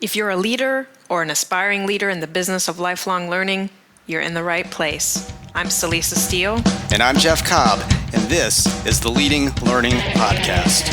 If you're a leader or an aspiring leader in the business of lifelong learning, you're in the right place. I'm Celisa Steele. And I'm Jeff Cobb, and this is the Leading Learning Podcast.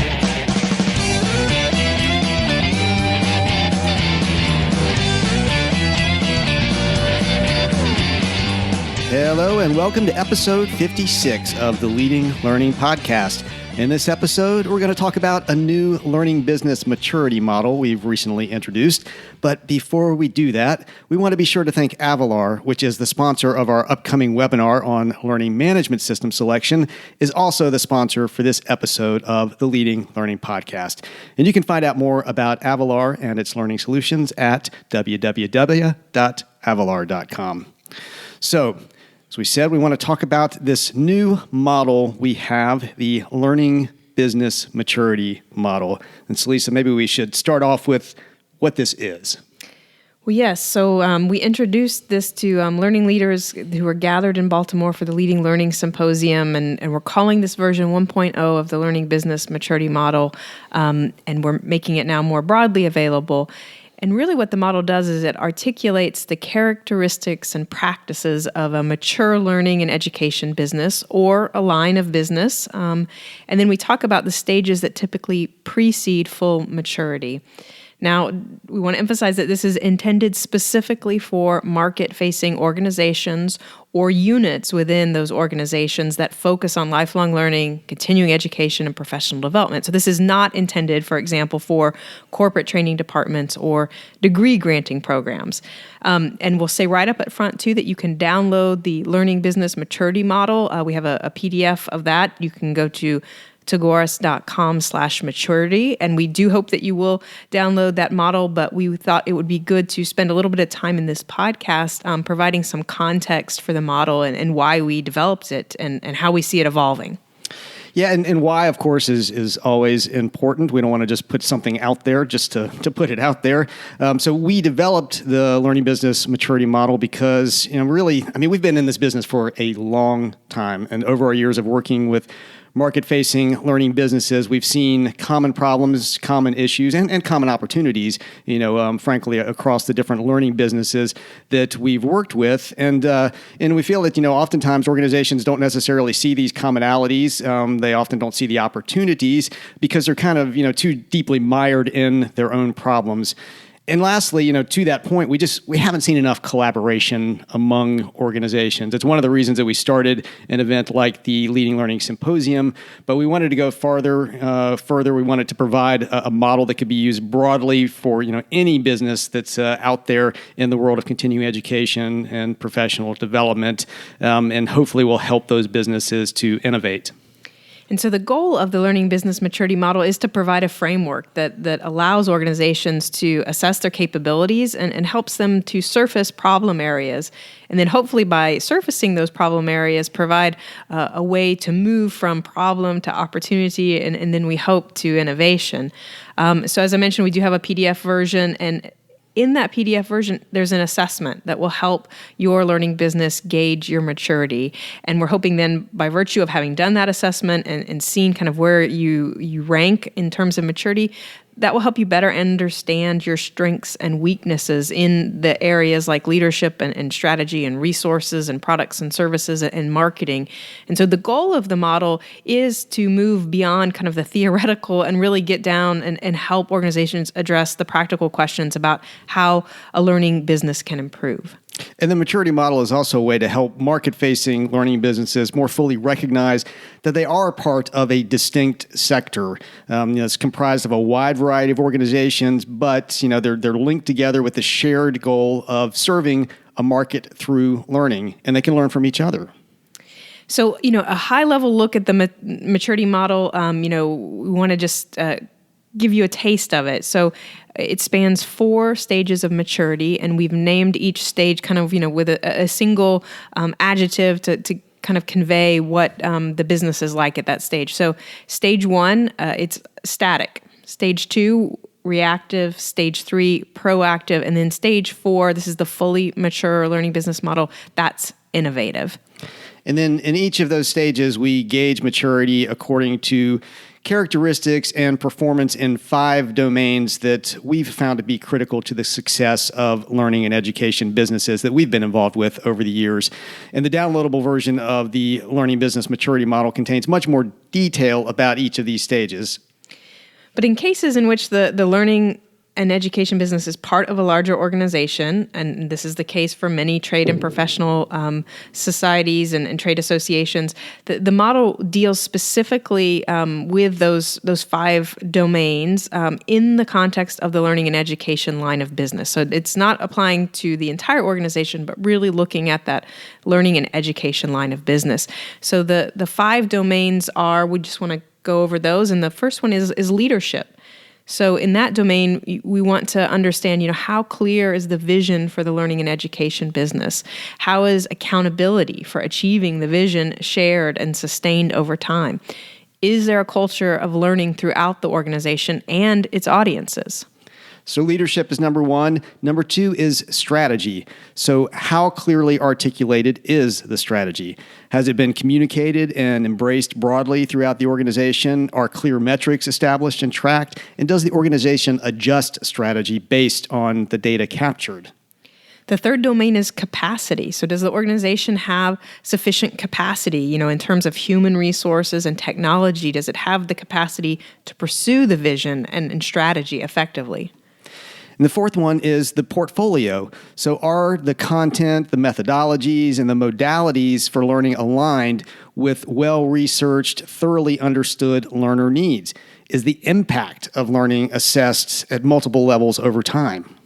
Hello, and welcome to episode 56 of the Leading Learning Podcast. In this episode, we're going to talk about a new learning business maturity model we've recently introduced. But before we do that, we want to be sure to thank Avalar, which is the sponsor of our upcoming webinar on learning management system selection, is also the sponsor for this episode of the Leading Learning Podcast. And you can find out more about Avalar and its learning solutions at www.avalar.com. So, as we said, we want to talk about this new model we have, the learning business maturity model. And Celisa, maybe we should start off with what this is. Well, yes. So we introduced this to learning leaders who were gathered in Baltimore for the Leading Learning Symposium, and we're calling this version 1.0 of the learning business maturity model, and we're making it now more broadly available. And really what the model does is it articulates the characteristics and practices of a mature learning and education business or a line of business. And then we talk about the stages that typically precede full maturity. Now, we want to emphasize that this is intended specifically for market-facing organizations or units within those organizations that focus on lifelong learning, continuing education, and professional development. So this is not intended, for example, for corporate training departments or degree-granting programs. And we'll say right up at front, too, that you can download the Learning Business Maturity Model. We have a PDF of that. You can go to tagoras.com/maturity. And we do hope that you will download that model, but we thought it would be good to spend a little bit of time in this podcast providing some context for the model and why we developed it and how we see it evolving. Yeah, and why, of course, is always important. We don't want to just put something out there just to put it out there. So we developed the learning business maturity model because, we've been in this business for a long time. And over our years of working with market-facing learning businesses, we've seen common problems, common issues, and common opportunities, frankly, across the different learning businesses that we've worked with. And we feel that, oftentimes organizations don't necessarily see these commonalities. They often don't see the opportunities because they're kind of, too deeply mired in their own problems. And lastly, to that point, we haven't seen enough collaboration among organizations. It's one of the reasons that we started an event like the Leading Learning Symposium, but we wanted to go farther. We wanted to provide a model that could be used broadly for any business that's out there in the world of continuing education and professional development, and hopefully will help those businesses to innovate. And so the goal of the learning business maturity model is to provide a framework that allows organizations to assess their capabilities and helps them to surface problem areas. And then hopefully by surfacing those problem areas, provide a way to move from problem to opportunity, and then we hope to innovation. So as I mentioned, we do have a PDF version, and in that PDF version, there's an assessment that will help your learning business gauge your maturity. And we're hoping then, by virtue of having done that assessment and seeing kind of where you rank in terms of maturity, that will help you better understand your strengths and weaknesses in the areas like leadership and strategy and resources and products and services and marketing. And so the goal of the model is to move beyond kind of the theoretical and really get down and help organizations address the practical questions about how a learning business can improve. And the maturity model is also a way to help market-facing learning businesses more fully recognize that they are part of a distinct sector. It's comprised of a wide variety of organizations, but they're linked together with the shared goal of serving a market through learning, and they can learn from each other. So, a high-level look at the maturity model, we want to just give you a taste of it. So it spans 4 stages of maturity, and we've named each stage kind of, with a single adjective to kind of convey what the business is like at that stage. So stage 1, it's static. Stage 2, reactive. Stage 3, proactive. And then stage 4, this is the fully mature learning business model, that's innovative. And then in each of those stages, we gauge maturity according to characteristics and performance in 5 domains that we've found to be critical to the success of learning and education businesses that we've been involved with over the years. And the downloadable version of the Learning Business Maturity Model contains much more detail about each of these stages. But in cases in which the learning and education business is part of a larger organization, and this is the case for many trade and professional societies and trade associations, the model deals specifically with those 5 domains in the context of the learning and education line of business. So it's not applying to the entire organization, but really looking at that learning and education line of business. So the 5 domains are, we just want to go over those, and the first one is leadership. So in that domain, we want to understand, how clear is the vision for the learning and education business? How is accountability for achieving the vision shared and sustained over time? Is there a culture of learning throughout the organization and its audiences? So leadership is number 1. Number 2 is strategy. So how clearly articulated is the strategy? Has it been communicated and embraced broadly throughout the organization? Are clear metrics established and tracked? And does the organization adjust strategy based on the data captured? The third domain is capacity. So does the organization have sufficient capacity, in terms of human resources and technology? Does it have the capacity to pursue the vision and strategy effectively? And the fourth one is the portfolio. So are the content, the methodologies, and the modalities for learning aligned with well-researched, thoroughly understood learner needs? Is the impact of learning assessed at multiple levels over time?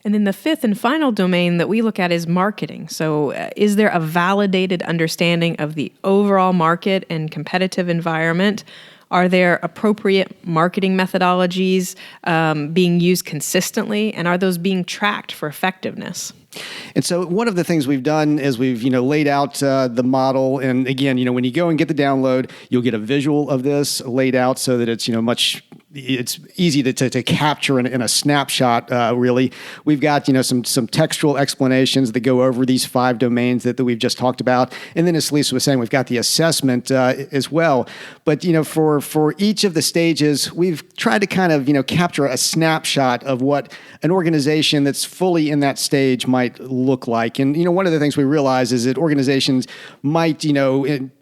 And then the fifth and final domain that we look at is marketing. So is there a validated understanding of the overall market and competitive environment? Are there appropriate marketing methodologies being used consistently? And are those being tracked for effectiveness? And so one of the things we've done is we've laid out the model. And again, when you go and get the download, you'll get a visual of this laid out so that it's it's easy to capture in a snapshot. Really, we've got some textual explanations that go over these 5 domains that we've just talked about. And then, as Lisa was saying, we've got the assessment as well. But for each of the stages, we've tried to kind of capture a snapshot of what an organization that's fully in that stage might look like. And one of the things we realize is that organizations might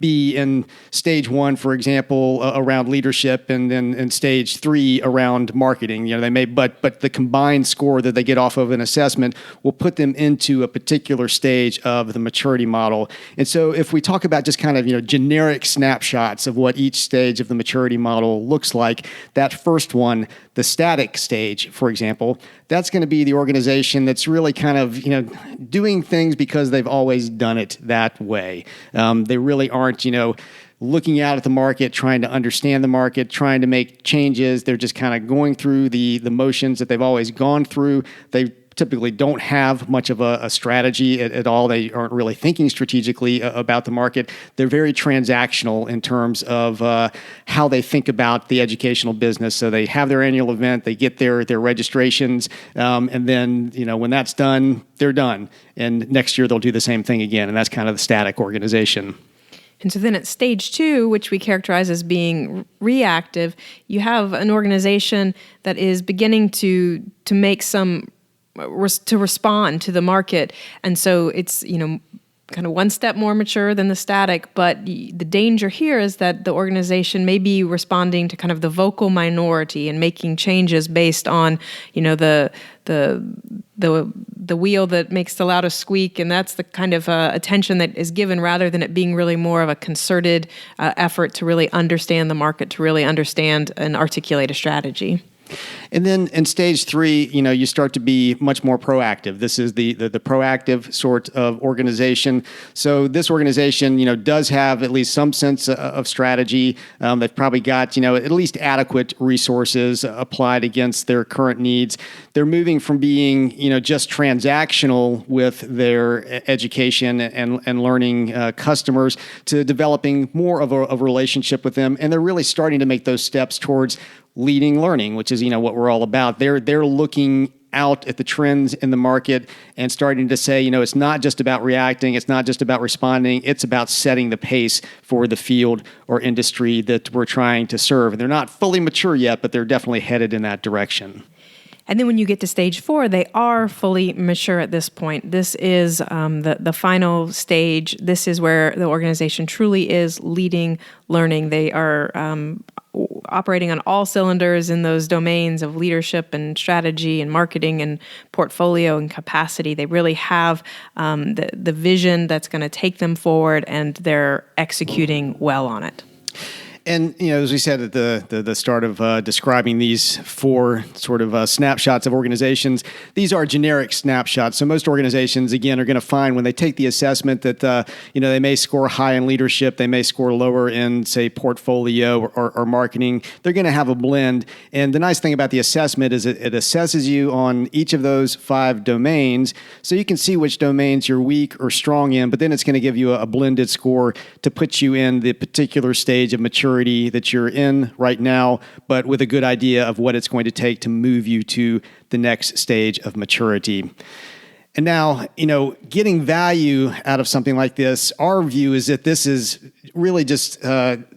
be in stage 1, for example, around leadership, and then in stage 3 around marketing. They may, but the combined score that they get off of an assessment will put them into a particular stage of the maturity model. And so if we talk about just kind of generic snapshots of what each stage of the maturity model looks like, that first one, the static stage, for example, that's going to be the organization that's really kind of doing things because they've always done it that way. They really aren't looking out at the market, trying to understand the market, trying to make changes. They're just kind of going through the motions that they've always gone through. They typically don't have much of a strategy at all. They aren't really thinking strategically about the market. They're very transactional in terms of how they think about the educational business. So they have their annual event, they get their registrations, and then when that's done, they're done. And next year they'll do the same thing again. And that's kind of the static organization. And so then at stage 2, which we characterize as being reactive, you have an organization that is beginning to make some to respond to the market. And so it's, kind of one step more mature than the static, but the danger here is that the organization may be responding to kind of the vocal minority and making changes based on, the wheel that makes the loudest squeak, and that's the kind of attention that is given rather than it being really more of a concerted effort to really understand the market, to really understand and articulate a strategy. And then in stage 3, you start to be much more proactive. This is the proactive sort of organization. So this organization, does have at least some sense of strategy. They've probably got, at least adequate resources applied against their current needs. They're moving from being, just transactional with their education and learning customers to developing more of a relationship with them. And they're really starting to make those steps towards leading learning, which is what we're all about. They're looking out at the trends in the market and starting to say, it's not just about reacting, it's not just about responding, it's about setting the pace for the field or industry that we're trying to serve. And they're not fully mature yet, but they're definitely headed in that direction. And then when you get to stage 4, they are fully mature at this point. This is the final stage. This is where the organization truly is leading learning. They are operating on all cylinders in those domains of leadership and strategy and marketing and portfolio and capacity. They really have the vision that's going to take them forward, and they're executing well on it. And, as we said at the start of describing these 4 sort of snapshots of organizations, these are generic snapshots. So most organizations, again, are going to find when they take the assessment that, they may score high in leadership, they may score lower in, say, portfolio or marketing. They're going to have a blend. And the nice thing about the assessment is it assesses you on each of those 5 domains, so you can see which domains you're weak or strong in, but then it's going to give you a blended score to put you in the particular stage of maturity that you're in right now, but with a good idea of what it's going to take to move you to the next stage of maturity. And now, getting value out of something like this, our view is that this is really just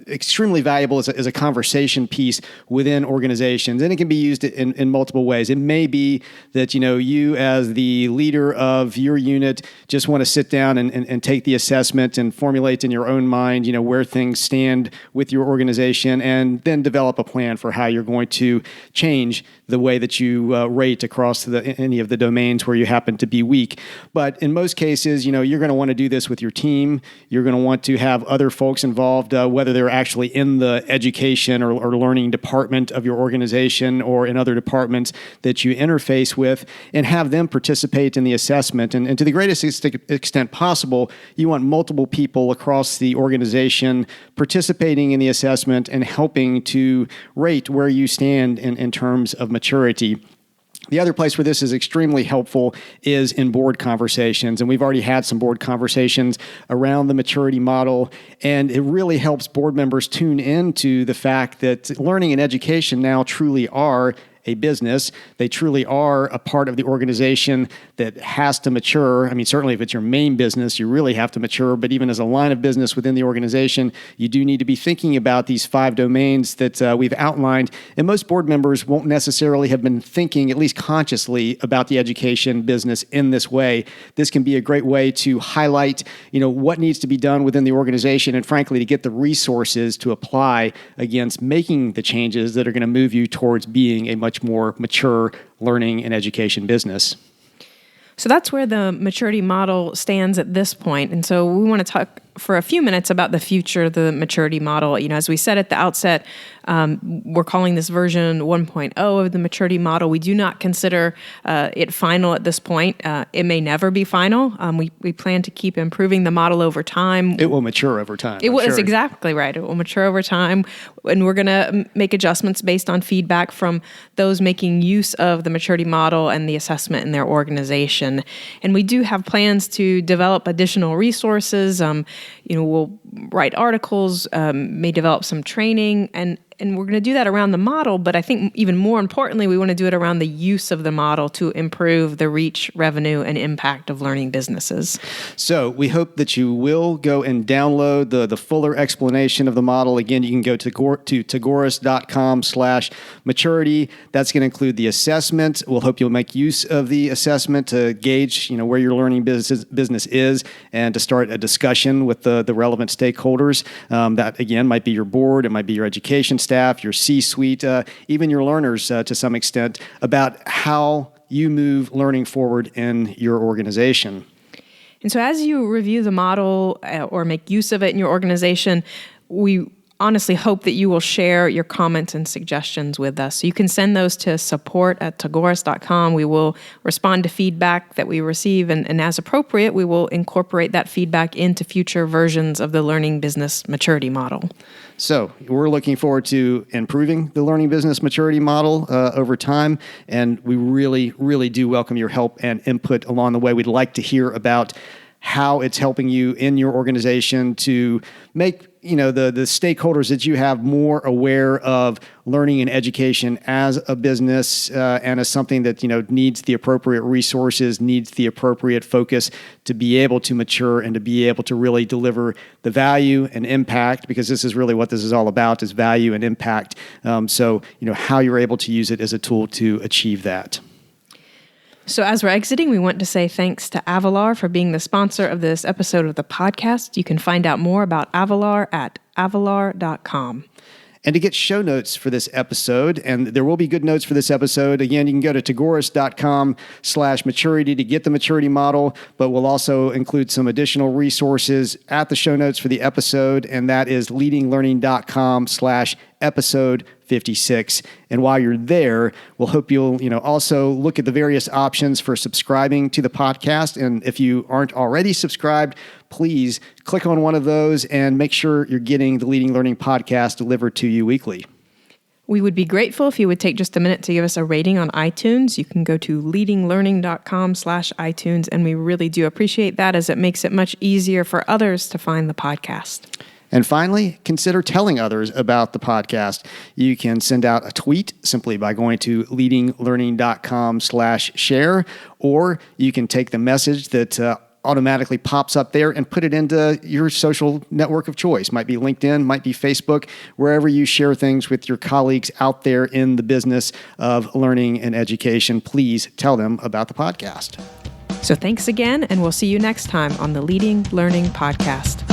extremely valuable as a conversation piece within organizations. And it can be used in multiple ways. It may be that, you as the leader of your unit just want to sit down and take the assessment and formulate in your own mind, where things stand with your organization, and then develop a plan for how you're going to change the way that you rate across any of the domains where you happen to be weak. But in most cases, you're going to want to do this with your team. You're going to want to have other folks involved, whether they're actually in the education or learning department of your organization or in other departments that you interface with, and have them participate in the assessment. And to the greatest extent possible, you want multiple people across the organization participating in the assessment and helping to rate where you stand in terms of maturity. The other place where this is extremely helpful is in board conversations, and we've already had some board conversations around the maturity model, and it really helps board members tune into the fact that learning and education now truly are a business. They truly are a part of the organization that has to mature. I mean, certainly if it's your main business, you really have to mature, but even as a line of business within the organization, you do need to be thinking about these 5 domains that we've outlined. And most board members won't necessarily have been thinking, at least consciously, about the education business in this way. This can be a great way to highlight, what needs to be done within the organization, and frankly, to get the resources to apply against making the changes that are going to move you towards being a much more mature learning and education business. So that's where the maturity model stands at this point. And so we want to talk for a few minutes about the future of the maturity model. As we said at the outset, we're calling this version 1.0 of the maturity model. We do not consider it final at this point. It may never be final. We plan to keep improving the model over time. It will mature over time. That's exactly right. It will mature over time, and we're going to make adjustments based on feedback from those making use of the maturity model and the assessment in their organization. And we do have plans to develop additional resources. We'll write articles, may develop some training, and we're going to do that around the model, but I think even more importantly, we want to do it around the use of the model to improve the reach, revenue, and impact of learning businesses. So we hope that you will go and download the fuller explanation of the model. Again, you can go to tagoras.com/maturity. That's going to include the assessment. We'll hope you'll make use of the assessment to gauge, where your learning business is, and to start a discussion with the relevant stakeholders. That, again, might be your board, it might be your education staff, your C-suite, even your learners to some extent, about how you move learning forward in your organization. And so as you review the model or make use of it in your organization, we honestly hope that you will share your comments and suggestions with us. So you can send those to support@tagoras.com. We will respond to feedback that we receive, and as appropriate, we will incorporate that feedback into future versions of the learning business maturity model. So we're looking forward to improving the learning business maturity model over time, and we really, really do welcome your help and input along the way. We'd like to hear about how it's helping you in your organization to make the stakeholders that you have more aware of learning and education as a business and as something that needs the appropriate resources, needs the appropriate focus to be able to mature and to be able to really deliver the value and impact, because this is really what this is all about, is value and impact. So how you're able to use it as a tool to achieve that. So as we're exiting, we want to say thanks to Avalar for being the sponsor of this episode of the podcast. You can find out more about Avalar at avalar.com. And to get show notes for this episode, and there will be good notes for this episode, again, you can go to tagoras.com/maturity to get the maturity model, but we'll also include some additional resources at the show notes for the episode, and that is leadinglearning.com/episode 56. And while you're there, we'll hope you'll also look at the various options for subscribing to the podcast. And if you aren't already subscribed, please click on one of those and make sure you're getting the Leading Learning podcast delivered to you weekly. We would be grateful if you would take just a minute to give us a rating on iTunes. You can go to leadinglearning.com/iTunes, and we really do appreciate that, as it makes it much easier for others to find the podcast. And finally, consider telling others about the podcast. You can send out a tweet simply by going to leadinglearning.com/share, or you can take the message that automatically pops up there and put it into your social network of choice. Might be LinkedIn, might be Facebook, wherever you share things with your colleagues out there in the business of learning and education. Please tell them about the podcast. So thanks again, and we'll see you next time on the Leading Learning Podcast.